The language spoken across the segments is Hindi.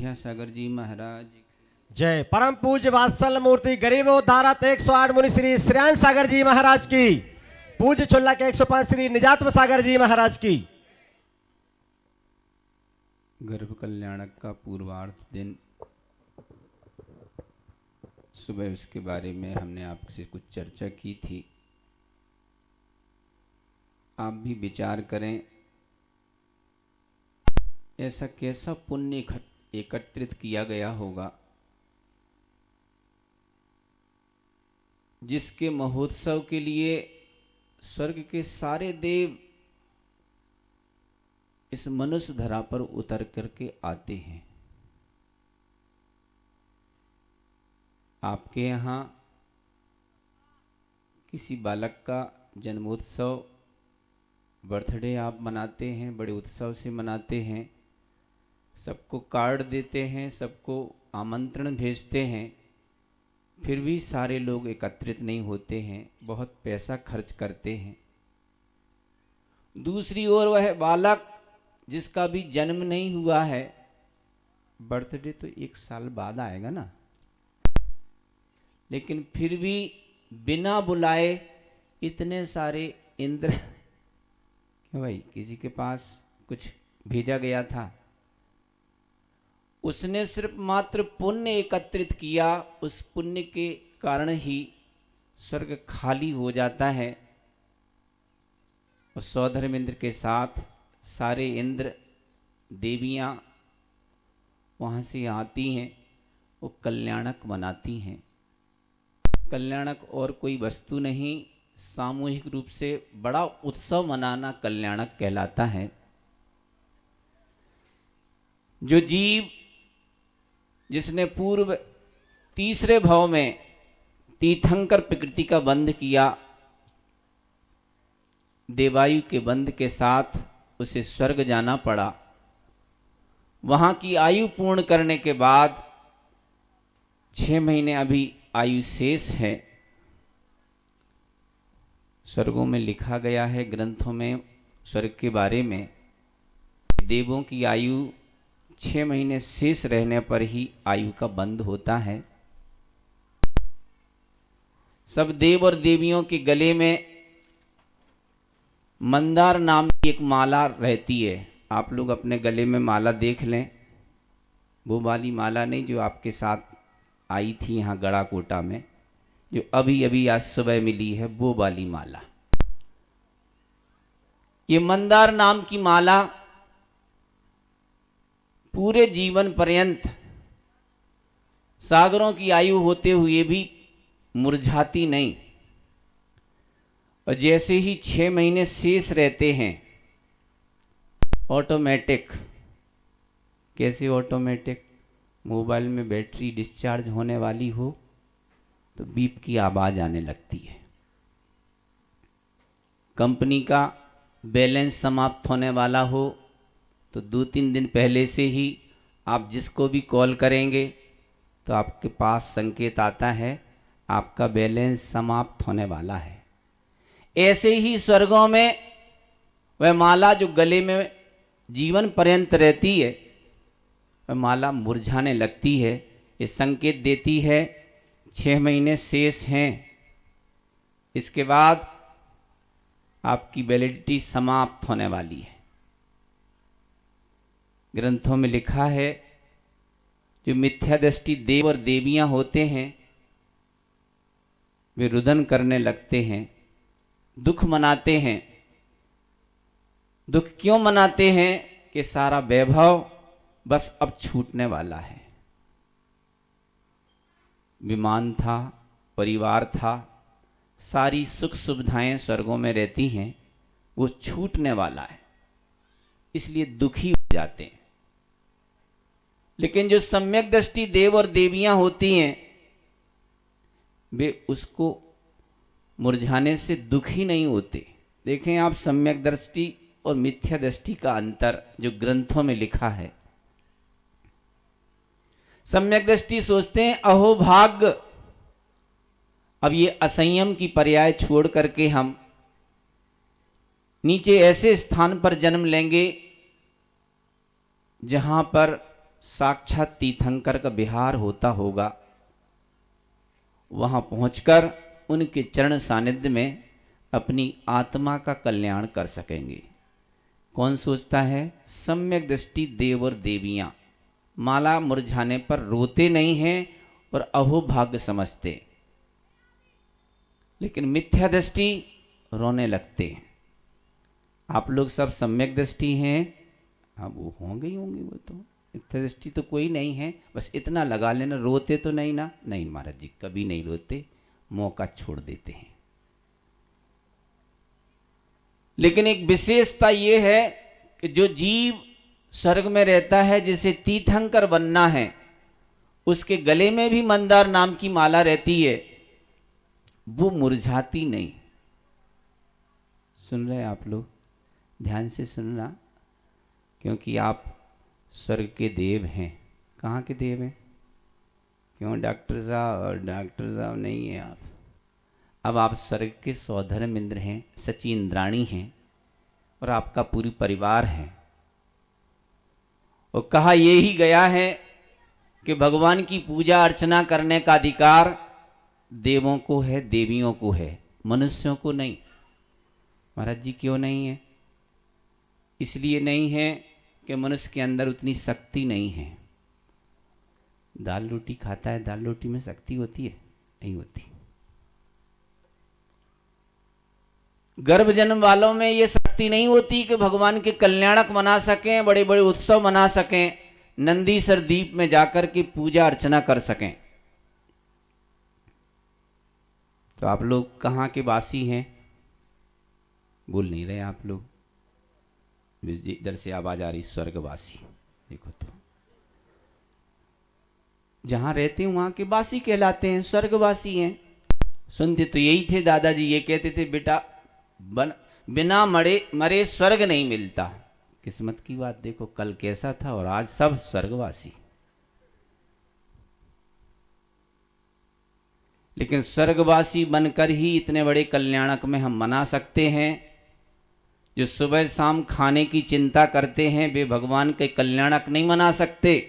विद्यासागर जी महाराज। जय। परम पूज्य वात्सल मूर्ति गरीबो धारत 108 मुनि श्री श्रेयांश सागर जी महाराज की। पूज्य चुल्ला के 105 श्री निजात्म सागर जी महाराज की। गर्भ कल्याणक का पूर्वार्ध दिन, सुबह उसके बारे में हमने आपसे कुछ चर्चा की थी। आप भी विचार करें, ऐसा कैसा पुण्य एकत्रित किया गया होगा जिसके महोत्सव के लिए स्वर्ग के सारे देव इस मनुष्य धरा पर उतर करके आते हैं। आपके यहाँ किसी बालक का जन्मोत्सव, बर्थडे आप मनाते हैं, बड़े उत्सव से मनाते हैं, सबको कार्ड देते हैं, सबको आमंत्रण भेजते हैं, फिर भी सारे लोग एकत्रित नहीं होते हैं, बहुत पैसा खर्च करते हैं। दूसरी ओर वह बालक जिसका भी जन्म नहीं हुआ है, बर्थडे तो 1 साल बाद आएगा ना, लेकिन फिर भी बिना बुलाए इतने सारे इंद्र, क्यों भाई, किसी के पास कुछ भेजा गया था, उसने सिर्फ मात्र पुण्य एकत्रित किया, उस पुण्य के कारण ही स्वर्ग खाली हो जाता है और सौधर्म इंद्र के साथ सारे इंद्र देवियां वहाँ से आती हैं, वो कल्याणक मनाती हैं। कल्याणक और कोई वस्तु नहीं, सामूहिक रूप से बड़ा उत्सव मनाना कल्याणक कहलाता है। जो जीव जिसने पूर्व तीसरे भाव में तीर्थंकर प्रकृति का बंध किया, देवायु के बंध के साथ उसे स्वर्ग जाना पड़ा। वहाँ की आयु पूर्ण करने के बाद 6 महीने अभी आयु शेष है। स्वर्गों में लिखा गया है, ग्रंथों में स्वर्ग के बारे में, देवों की आयु 6 महीने शेष रहने पर ही आयु का बंध होता है। सब देव और देवियों के गले में मंदार नाम की एक माला रहती है। आप लोग अपने गले में माला देख लें, वो वाली माला नहीं जो आपके साथ आई थी यहाँ गड़ाकोटा में, जो अभी अभी आज सुबह मिली है, वो वाली माला। ये मंदार नाम की माला पूरे जीवन पर्यंत सागरों की आयु होते हुए भी मुरझाती नहीं, और जैसे ही 6 महीने शेष रहते हैं, ऑटोमेटिक, कैसे ऑटोमेटिक, मोबाइल में बैटरी डिस्चार्ज होने वाली हो तो बीप की आवाज़ आने लगती है। कंपनी का बैलेंस समाप्त होने वाला हो तो 2-3 दिन पहले से ही आप जिसको भी कॉल करेंगे तो आपके पास संकेत आता है आपका बैलेंस समाप्त होने वाला है। ऐसे ही स्वर्गों में वह माला जो गले में जीवन पर्यंत रहती है, वह माला मुरझाने लगती है। ये संकेत देती है 6 महीने शेष हैं, इसके बाद आपकी वैलिडिटी समाप्त होने वाली है। ग्रंथों में लिखा है, जो मिथ्या दृष्टि देव और देवियां होते हैं, वे रुदन करने लगते हैं, दुख मनाते हैं। दुख क्यों मनाते हैं? कि सारा वैभव बस अब छूटने वाला है। विमान था, परिवार था, सारी सुख सुविधाएं स्वर्गों में रहती हैं, वो छूटने वाला है, इसलिए दुखी हो जाते हैं। लेकिन जो सम्यक दृष्टि देव और देवियां होती हैं, वे उसको मुरझाने से दुखी नहीं होते। देखें आप सम्यक दृष्टि और मिथ्या दृष्टि का अंतर जो ग्रंथों में लिखा है। सम्यक दृष्टि सोचते हैं अहो भाग्य, अब ये असंयम की पर्याय छोड़ करके हम नीचे ऐसे स्थान पर जन्म लेंगे जहां पर साक्षात तीर्थंकर का विहार होता होगा, वहाँ पहुंचकर उनके चरण सानिध्य में अपनी आत्मा का कल्याण कर सकेंगे। कौन सोचता है सम्यक दृष्टि देव और देवियाँ माला मुरझाने पर रोते नहीं हैं और अहोभाग्य समझते, लेकिन मिथ्या दृष्टि रोने लगते हैं। आप लोग सब सम्यक दृष्टि हैं, अब वो होंगे ही होंगे, वो तो मिथ्या दृष्टि तो कोई नहीं है, बस इतना लगा लेना। रोते तो नहीं ना? नहीं महाराज जी, कभी नहीं रोते, मौका छोड़ देते हैं। लेकिन एक विशेषता ये है कि जो जीव स्वर्ग में रहता है, जिसे तीर्थंकर बनना है, उसके गले में भी मंदार नाम की माला रहती है, वो मुरझाती नहीं। सुन रहे हैं आप लोग? ध्यान से सुनना, क्योंकि आप स्वर्ग के देव हैं। कहाँ के देव हैं? क्यों डॉक्टर साहब? डॉक्टर साहब नहीं है आप। अब आप स्वर्ग के सौधर्म इंद्र हैं, सची इंद्राणी हैं, और आपका पूरी परिवार है। और कहा ये ही गया है कि भगवान की पूजा अर्चना करने का अधिकार देवों को है, देवियों को है, मनुष्यों को नहीं। महाराज जी क्यों नहीं है? इसलिए नहीं है कि मनुष्य के अंदर उतनी शक्ति नहीं है। दाल रोटी खाता है, दाल रोटी में शक्ति होती है? नहीं होती। गर्भ जन्म वालों में ये शक्ति नहीं होती कि भगवान के कल्याणक मना सकें, बड़े बड़े उत्सव मना सकें, नंदीसर द्वीप में जाकर के पूजा अर्चना कर सकें। तो आप लोग कहाँ के वासी हैं? बोल नहीं रहे आप लोग। इधर से आवाज आ रही, स्वर्गवासी। देखो तो जहां रहते हैं वहां के वासी कहलाते हैं, स्वर्गवासी हैं। सुनते तो यही थे दादाजी, ये कहते थे बेटा बिना मरे स्वर्ग नहीं मिलता। किस्मत की बात देखो, कल कैसा था और आज सब स्वर्गवासी। लेकिन स्वर्गवासी बनकर ही इतने बड़े कल्याणक में हम मना सकते हैं। जो सुबह शाम खाने की चिंता करते हैं, वे भगवान के कल्याणक नहीं मना सकते,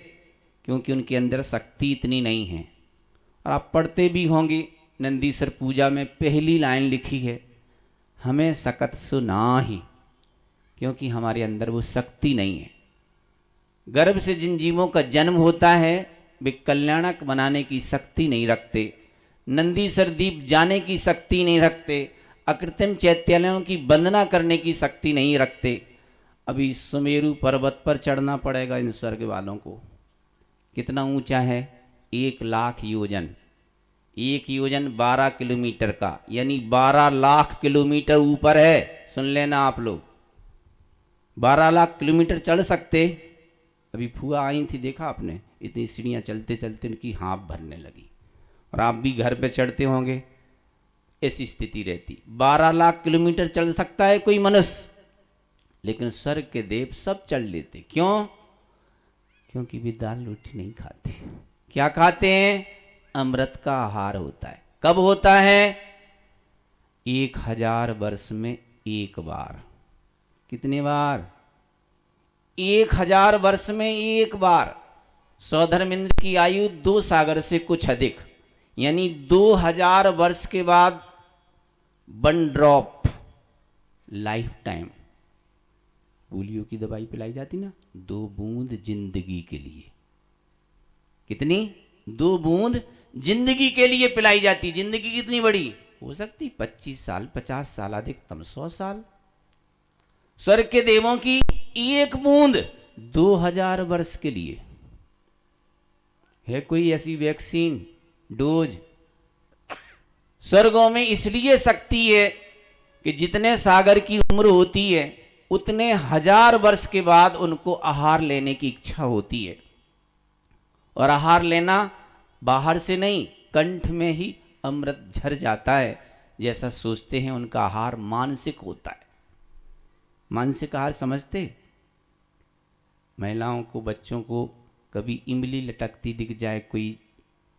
क्योंकि उनके अंदर शक्ति इतनी नहीं है। और आप पढ़ते भी होंगे, नंदीसर पूजा में पहली लाइन लिखी है, हमें सकत सुना ही, क्योंकि हमारे अंदर वो शक्ति नहीं है। गर्भ से जिन जीवों का जन्म होता है, वे कल्याणक बनाने की शक्ति नहीं रखते, नंदीसर द्वीप जाने की शक्ति नहीं रखते, अकृत्रिम चैत्यालयों की वंदना करने की शक्ति नहीं रखते। अभी सुमेरु पर्वत पर चढ़ना पड़ेगा इन स्वर्ग वालों को। कितना ऊंचा है? 1,00,000 योजन। 1 योजन 12 किलोमीटर का, यानी 12 लाख किलोमीटर ऊपर है। सुन लेना आप लोग, 12 लाख किलोमीटर चढ़ सकते। अभी फुआ आई थी, देखा आपने? इतनी सीढ़ियाँ चलते चलते उनकी हाँफ भरने लगी। और आप भी घर पे चढ़ते होंगे, ऐसी स्थिति रहती। 12 लाख किलोमीटर चल सकता है कोई मनुष्य, लेकिन स्वर्ग के देव सब चढ़ लेते। क्यों? क्योंकि वे दाल रोटी नहीं खाते। क्या खाते हैं? अमृत का आहार होता है। कब होता है? 1000 वर्ष में एक बार। कितने बार? 1000 वर्ष में एक बार। सौधर्मेंद्र की आयु 2 सागर से कुछ अधिक, यानी 2000 वर्ष के बाद 1 ड्रॉप लाइफ टाइम पोलियो की दवाई पिलाई जाती ना, 2 बूंद जिंदगी के लिए। कितनी? 2 बूंद जिंदगी के लिए पिलाई जाती। जिंदगी कितनी बड़ी हो सकती? 25 साल, 50 साल, अधिकतम 100 साल। स्वर्ग के देवों की 1 बूंद 2000 वर्ष के लिए। है कोई ऐसी वैक्सीन, डोज? स्वर्गों में इसलिए शक्ति है कि जितने सागर की उम्र होती है, उतने 1000 वर्ष के बाद उनको आहार लेने की इच्छा होती है। और आहार लेना बाहर से नहीं, कंठ में ही अमृत झर जाता है। जैसा सोचते हैं उनका आहार मानसिक होता है। मानसिक आहार समझते? महिलाओं को, बच्चों को कभी इमली लटकती दिख जाए, कोई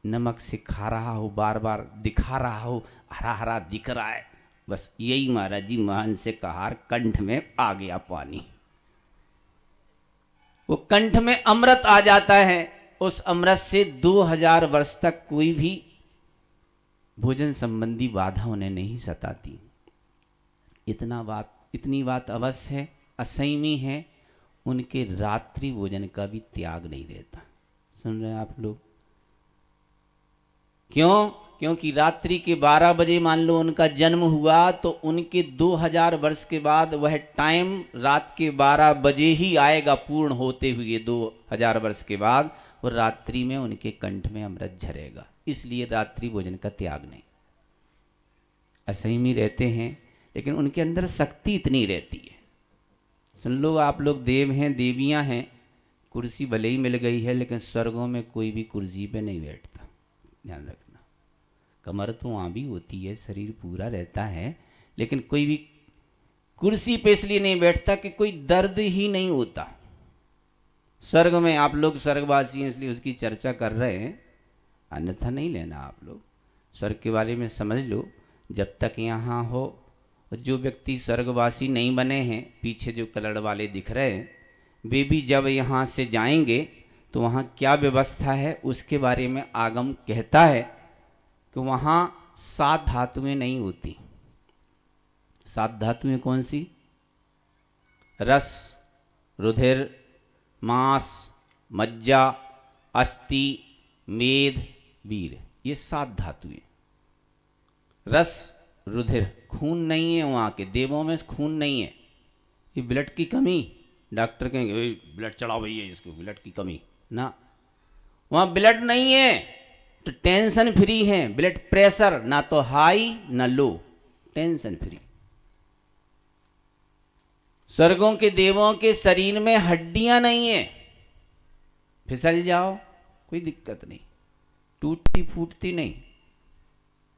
नमक से खा रहा हो, बार बार दिखा रहा हो, हरा हरा दिख रहा है, बस यही महाराज जी मानसिक आहार, कंठ में आ गया पानी। वो कंठ में अमृत आ जाता है, उस अमृत से 2000 वर्ष तक कोई भी भोजन संबंधी बाधा उन्हें नहीं सताती। इतनी बात अवश्य है, असंयमी है, उनके रात्रि भोजन का भी त्याग नहीं रहता। सुन रहे हैं आप लोग? क्यों? क्योंकि रात्रि के 12 बजे मान लो उनका जन्म हुआ, तो उनके 2000 वर्ष के बाद वह टाइम रात के 12 बजे ही आएगा, पूर्ण होते हुए 2000 वर्ष के बाद वो रात्रि में उनके कंठ में अमृत झरेगा। इसलिए रात्रि भोजन का त्याग नहीं। असंयमी रहते हैं, लेकिन उनके अंदर शक्ति इतनी रहती है। सुन लो, आप लोग देव हैं, देवियां हैं, कुर्सी भले ही मिल गई है, लेकिन स्वर्गों में कोई भी कुर्सी पे नहीं बैठता। ध्यान रखना, कमर तो वहाँ भी होती है, शरीर पूरा रहता है, लेकिन कोई भी कुर्सी पे इसलिए नहीं बैठता कि कोई दर्द ही नहीं होता। स्वर्ग में, आप लोग स्वर्गवासी हैं इसलिए उसकी चर्चा कर रहे हैं, अन्यथा नहीं लेना। आप लोग स्वर्ग के बारे में समझ लो। जब तक यहाँ हो, जो व्यक्ति स्वर्गवासी नहीं बने हैं, पीछे जो कलर वाले दिख रहे हैं, वे भी जब यहाँ से जाएंगे तो वहाँ क्या व्यवस्था है उसके बारे में आगम कहता है कि वहाँ 7 धातुएं नहीं होती। 7 धातुएं कौन सी? रस, रुधिर, मांस, मज्जा, अस्थि, मेद, वीर, ये 7 धातुएं। रस, रुधिर, खून नहीं है वहाँ के देवों में, खून नहीं है। ये ब्लड की कमी, डॉक्टर कहेंगे ब्लड चढ़ाओ भैया इसको, ब्लड की कमी ना, वहाँ ब्लड नहीं है, तो टेंशन फ्री है। ब्लड प्रेशर ना तो हाई ना लो, टेंशन फ्री। स्वर्गों के देवों के शरीर में हड्डियां नहीं है, फिसल जाओ कोई दिक्कत नहीं, टूटती फूटती नहीं।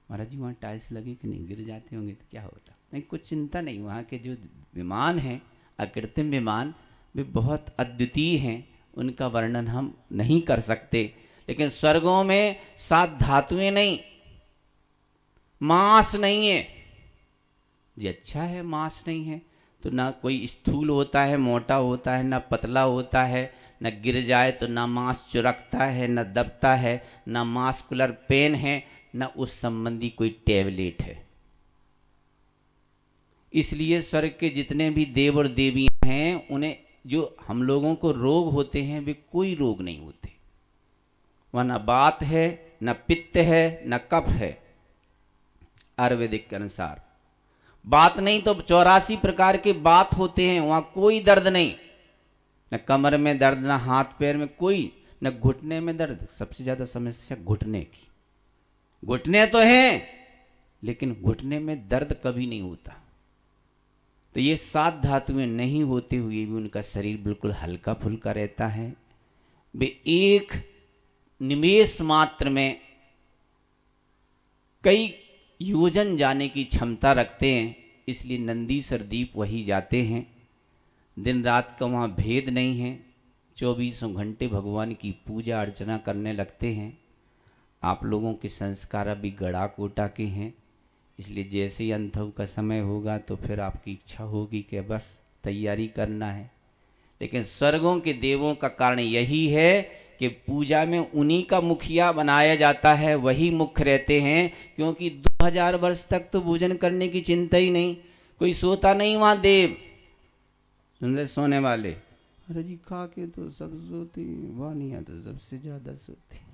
महाराज जी वहाँ टाइल्स लगी कि नहीं, गिर जाते होंगे तो क्या होता? नहीं, कुछ चिंता नहीं। वहाँ के जो विमान हैं, अकृत्रिम विमान, वे बहुत अद्वितीय हैं, उनका वर्णन हम नहीं कर सकते। लेकिन स्वर्गों में 7 धातुएं नहीं, मांस नहीं है। जी अच्छा है, मांस नहीं है तो ना कोई स्थूल होता है, मोटा होता है, ना पतला होता है, न गिर जाए तो ना मांस चुरकता है, न दबता है, ना मास्कुलर पेन है, न उस संबंधी कोई टैबलेट है। इसलिए स्वर्ग के जितने भी देव और देवियां हैं, उन्हें जो हम लोगों को रोग होते हैं, वे कोई रोग नहीं होते। वह न बात है, न पित्त है, न कफ है। आयुर्वेदिक के अनुसार बात नहीं तो 84 प्रकार के बात होते हैं, वहां कोई दर्द नहीं, न कमर में दर्द, न हाथ पैर में कोई, न घुटने में दर्द। सबसे ज्यादा समस्या घुटने की। घुटने तो हैं लेकिन घुटने में दर्द कभी नहीं होता। तो ये 7 धातुएं नहीं होते हुए भी उनका शरीर बिल्कुल हल्का फुल्का रहता है। वे एक निमेष मात्र में कई योजन जाने की क्षमता रखते हैं, इसलिए नंदीश्वर दीप वही जाते हैं। दिन रात का वहाँ भेद नहीं है, 24 घंटे भगवान की पूजा अर्चना करने लगते हैं। आप लोगों के संस्कार अभी गड़ा कोटा के हैं, इसलिए जैसे ही अंतव का समय होगा तो फिर आपकी इच्छा होगी कि बस तैयारी करना है। लेकिन स्वर्गों के देवों का कारण यही है कि पूजा में उन्हीं का मुखिया बनाया जाता है, वही मुख्य रहते हैं, क्योंकि 2000 वर्ष तक तो भोजन करने की चिंता ही नहीं, कोई सोता नहीं वहाँ देव। सुन रहे सोने वाले? अरे जी खा के तो सब सोती, वानियाँ तो सबसे ज्यादा सोती।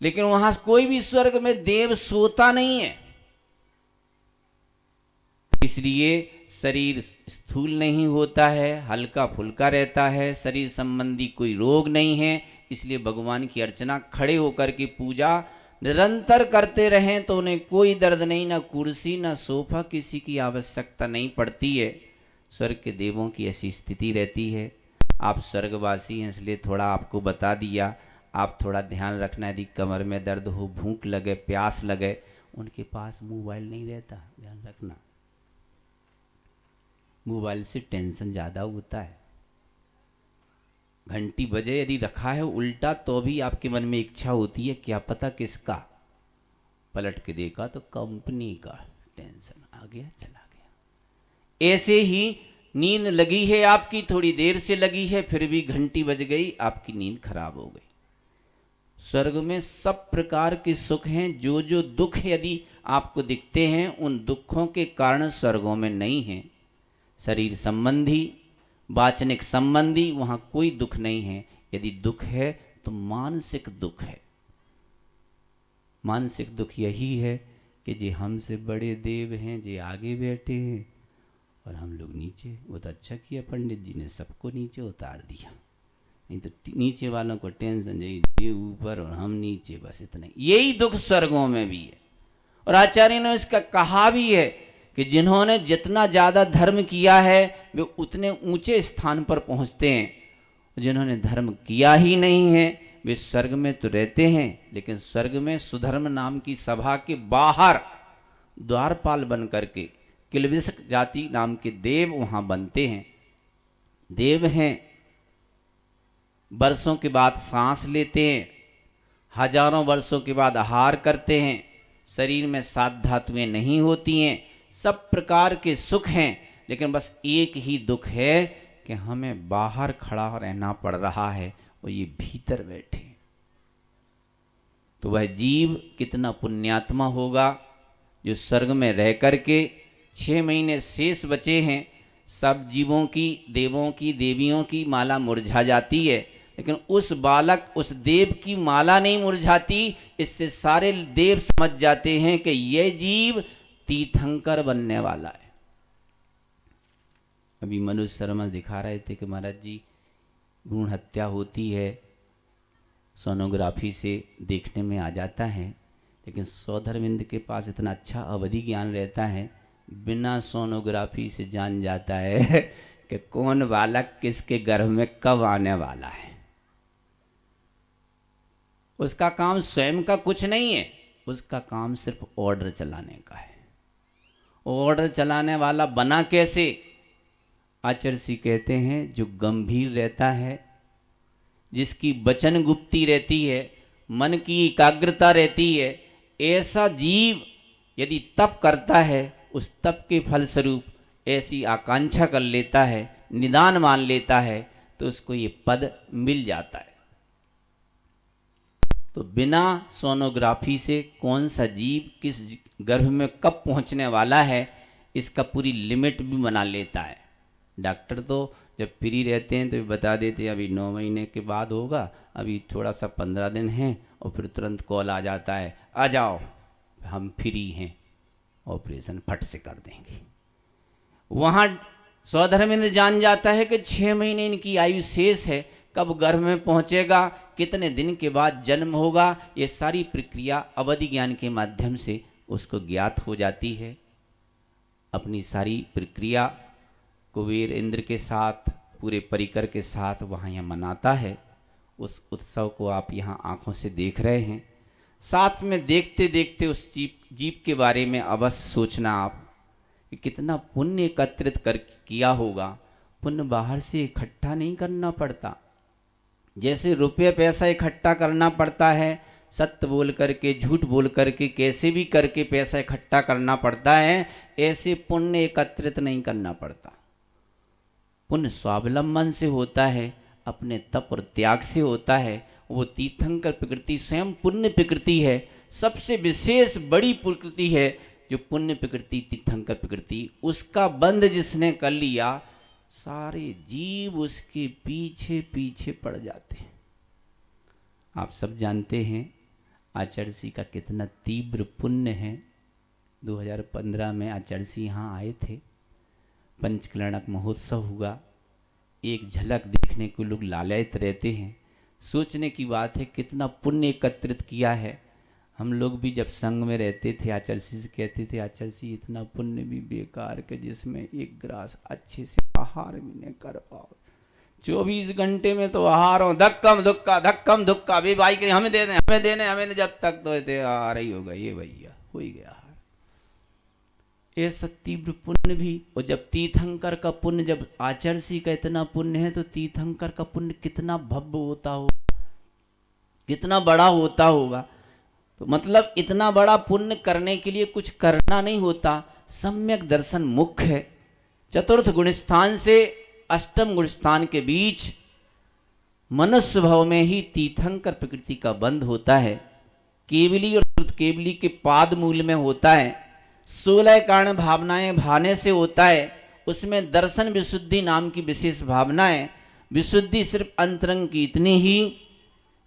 लेकिन वहां कोई भी स्वर्ग में देव सोता नहीं है, इसलिए शरीर स्थूल नहीं होता है, हल्का फुल्का रहता है, शरीर संबंधी कोई रोग नहीं है। इसलिए भगवान की अर्चना खड़े होकर के पूजा निरंतर करते रहें तो उन्हें कोई दर्द नहीं, ना कुर्सी ना सोफा किसी की आवश्यकता नहीं पड़ती है। स्वर्ग के देवों की ऐसी स्थिति रहती है। आप स्वर्गवासी हैं इसलिए थोड़ा आपको बता दिया। आप थोड़ा ध्यान रखना, यदि कमर में दर्द हो, भूख लगे, प्यास लगे, उनके पास मोबाइल नहीं रहता, ध्यान रखना। मोबाइल से टेंशन ज़्यादा होता है। घंटी बजे यदि रखा है उल्टा तो भी आपके मन में इच्छा होती है क्या पता किसका, पलट के देखा तो कंपनी का, टेंशन आ गया, चला गया। ऐसे ही नींद लगी है आपकी, थोड़ी देर से लगी है, फिर भी घंटी बज गई, आपकी नींद खराब हो गई। स्वर्ग में सब प्रकार के सुख हैं। जो जो दुख यदि आपको दिखते हैं, उन दुखों के कारण स्वर्गों में नहीं हैं। शरीर संबंधी, वाचनिक संबंधी वहाँ कोई दुख नहीं है। यदि दुख है तो मानसिक दुख है। मानसिक दुख यही है कि जी हमसे बड़े देव हैं, जी आगे बैठे हैं और हम लोग नीचे। वो तो अच्छा किया पंडित जी ने सबको नीचे उतार दिया, नहीं तो नीचे वालों को टेंशन, ये ऊपर और हम नीचे, बस इतना। यही दुख स्वर्गों में भी है। और आचार्य ने इसका कहा भी है कि जिन्होंने जितना ज़्यादा धर्म किया है वे उतने ऊंचे स्थान पर पहुंचते हैं। जिन्होंने धर्म किया ही नहीं है वे स्वर्ग में तो रहते हैं, लेकिन स्वर्ग में सुधर्म नाम की सभा के बाहर द्वारपाल बन करके किलबिष जाति नाम के देव वहाँ बनते हैं। देव हैं, वर्षों के बाद सांस लेते हैं, हजारों वर्षों के बाद आहार करते हैं, शरीर में 7 धातुएं नहीं होती हैं, सब प्रकार के सुख हैं। लेकिन बस एक ही दुख है कि हमें बाहर खड़ा रहना पड़ रहा है, और ये भीतर बैठे। तो वह जीव कितना पुण्यात्मा होगा जो स्वर्ग में रह करके 6 महीने शेष बचे हैं। सब जीवों की, देवों की, देवियों की माला मुरझा जाती है, लेकिन उस बालक, उस देव की माला नहीं मुरझाती। इससे सारे देव समझ जाते हैं कि यह जीव तीर्थंकर बनने वाला है। अभी मनोज शर्मा दिखा रहे थे कि महाराज जी भ्रूण हत्या होती है, सोनोग्राफी से देखने में आ जाता है, लेकिन सौधर्मिंद के पास इतना अच्छा अवधि ज्ञान रहता है, बिना सोनोग्राफी से जान जाता है कि कौन बालक किसके गर्भ में कब आने वाला है। उसका काम स्वयं का कुछ नहीं है, उसका काम सिर्फ ऑर्डर चलाने का है। ऑर्डर चलाने वाला बना कैसे? आचार्य कहते हैं जो गंभीर रहता है, जिसकी वचन गुप्ती रहती है, मन की एकाग्रता रहती है, ऐसा जीव यदि तप करता है, उस तप के फलस्वरूप ऐसी आकांक्षा कर लेता है, निदान मान लेता है, तो उसको ये पद मिल जाता है। तो बिना सोनोग्राफी से कौन सा जीव किस गर्भ में कब पहुंचने वाला है, इसका पूरी लिमिट भी बना लेता है। डॉक्टर तो जब फ्री रहते हैं तो ये बता देते हैं अभी 9 महीने के बाद होगा, अभी थोड़ा सा 15 दिन है, और फिर तुरंत कॉल आ जाता है, आ जाओ हम फ्री हैं, ऑपरेशन फट से कर देंगे। वहाँ स्वधर्मेंद्र जान जाता है कि 6 महीने इनकी आयु शेष है, कब गर्भ में पहुँचेगा, कितने दिन के बाद जन्म होगा, ये सारी प्रक्रिया अवधि ज्ञान के माध्यम से उसको ज्ञात हो जाती है। अपनी सारी प्रक्रिया कुबेर इंद्र के साथ, पूरे परिकर के साथ वहाँ यहाँ मनाता है। उस उत्सव को आप यहाँ आँखों से देख रहे हैं। साथ में देखते देखते उस जीव के बारे में अवश्य सोचना आप कि कितना पुण्य एकत्रित कर किया होगा। पुण्य बाहर से इकट्ठा नहीं करना पड़ता। जैसे रुपये पैसा इकट्ठा करना पड़ता है, सत्य बोल करके, झूठ बोल करके, कैसे भी करके पैसा इकट्ठा करना पड़ता है, ऐसे पुण्य एकत्रित नहीं करना पड़ता। पुण्य स्वावलंबन से होता है, अपने तप और त्याग से होता है। वो तीर्थंकर प्रकृति स्वयं पुण्य प्रकृति है, सबसे विशेष बड़ी प्रकृति है जो पुण्य प्रकृति, तीर्थंकर प्रकृति। उसका बंध जिसने कर लिया, सारे जीव उसके पीछे पीछे पड़ जाते हैं। आप सब जानते हैं आचार्य का कितना तीव्र पुण्य है। 2015 में आचार्य यहाँ आए थे, पंचकल्याणक महोत्सव हुआ। एक झलक देखने को लोग लालयित रहते हैं। सोचने की बात है कितना पुण्य एकत्रित किया है। हम लोग भी जब संघ में रहते थे, आचार्य से कहते थे, आचार्य इतना पुण्य भी बेकार के जिसमें एक ग्रास अच्छे से आहार भी नहीं कर पाओ। 24 घंटे में तो आहार हो, धक्कम धुक्का भी भाई के हमें देने हमें देने हमें देने, जब तक तो ऐसे आ रही होगा ये भैया हो ही गया। ऐसा तीव्र पुण्य भी। और जब तीर्थंकर का पुण्य, जब आचार्य का इतना पुण्य है, तो तीर्थंकर का पुण्य कितना भव्य होता होगा, कितना बड़ा होता होगा। तो मतलब इतना बड़ा पुण्य करने के लिए कुछ करना नहीं होता, सम्यक दर्शन मुख्य है। चतुर्थ गुण स्थान से अष्टम गुण स्थान के बीच मनुष्य भाव में ही तीर्थंकर प्रकृति का बंध होता है। केवली और केवली के पाद मूल में होता है। 16 कारण भावनाएं भाने से होता है। उसमें दर्शन विशुद्धि नाम की विशेष भावना है। विशुद्धि सिर्फ अंतरंग की इतनी ही,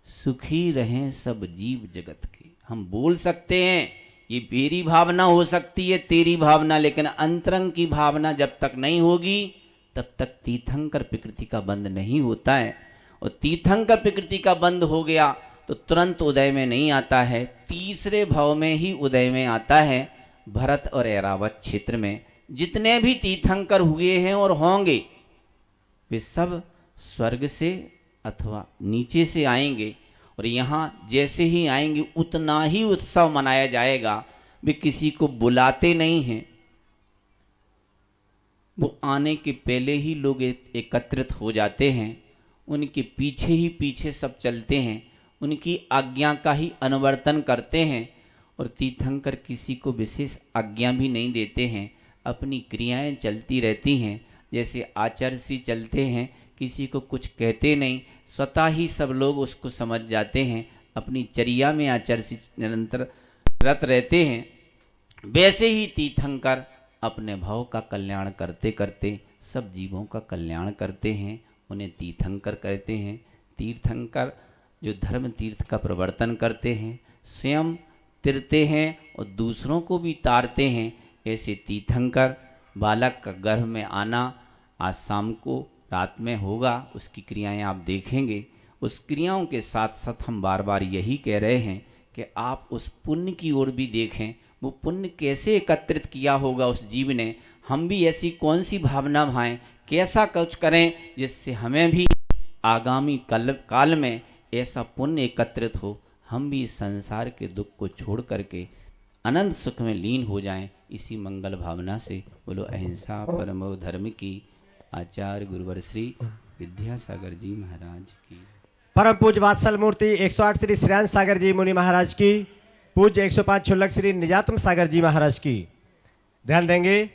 सुखी रहें सब जीव जगत के। हम बोल सकते हैं ये मेरी भावना हो सकती है, तेरी भावना, लेकिन अंतरंग की भावना जब तक नहीं होगी तब तक तीर्थंकर प्रकृति का बंध नहीं होता है। और तीर्थंकर प्रकृति का बंध हो गया तो तुरंत उदय में नहीं आता है, तीसरे भाव में ही उदय में आता है। भरत और ऐरावत क्षेत्र में जितने भी तीर्थंकर हुए हैं और होंगे वे सब स्वर्ग से अथवा नीचे से आएंगे, और यहाँ जैसे ही आएंगे उतना ही उत्सव मनाया जाएगा। वे किसी को बुलाते नहीं हैं, वो आने के पहले ही लोग एकत्रित हो जाते हैं। उनके पीछे ही पीछे सब चलते हैं, उनकी आज्ञा का ही अनुवर्तन करते हैं। और तीर्थंकर किसी को विशेष आज्ञा भी नहीं देते हैं, अपनी क्रियाएं चलती रहती हैं। जैसे आचार्य श्री चलते हैं, किसी को कुछ कहते नहीं, स्वतः ही सब लोग उसको समझ जाते हैं। अपनी चर्या में आचार्य श्री निरंतर रत रहते हैं। वैसे ही तीर्थंकर अपने भाव का कल्याण करते करते सब जीवों का कल्याण करते हैं, उन्हें तीर्थंकर कहते हैं। तीर्थंकर जो धर्म तीर्थ का प्रवर्तन करते हैं, स्वयं तिरते हैं और दूसरों को भी तारते हैं। ऐसे तीर्थंकर बालक का गर्भ में आना आज शाम को रात में होगा, उसकी क्रियाएं आप देखेंगे। उस क्रियाओं के साथ साथ हम बार बार यही कह रहे हैं कि आप उस पुण्य की ओर भी देखें। वो पुण्य कैसे एकत्रित किया होगा उस जीव ने, हम भी ऐसी कौन सी भावना भाएं, कैसा कुछ करें जिससे हमें भी आगामी काल में ऐसा पुण्य एकत्रित हो, हम भी इस संसार के दुख को छोड़ करके अनंत सुख में लीन हो जाएं। इसी मंगल भावना से बोलो अहिंसा परमो धर्म की। आचार्य गुरुवर श्री विद्यासागर जी महाराज की। परम पूज्य वात्सल मूर्ति 108 श्री श्रेयांश सागर जी मुनि महाराज की। पूज्य 105 क्षुल्लक श्री निजातम सागर जी महाराज की। ध्यान देंगे,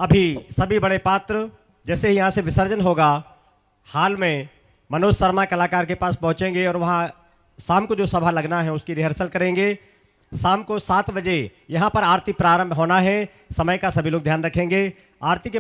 अभी सभी बड़े पात्र जैसे ही यहाँ से विसर्जन होगा, हाल में मनोज शर्मा कलाकार के पास पहुँचेंगे और वहाँ शाम को जो सभा लगना है उसकी रिहर्सल करेंगे। शाम को 7 बजे यहाँ पर आरती प्रारंभ होना है। समय का सभी लोग ध्यान रखेंगे। आरती के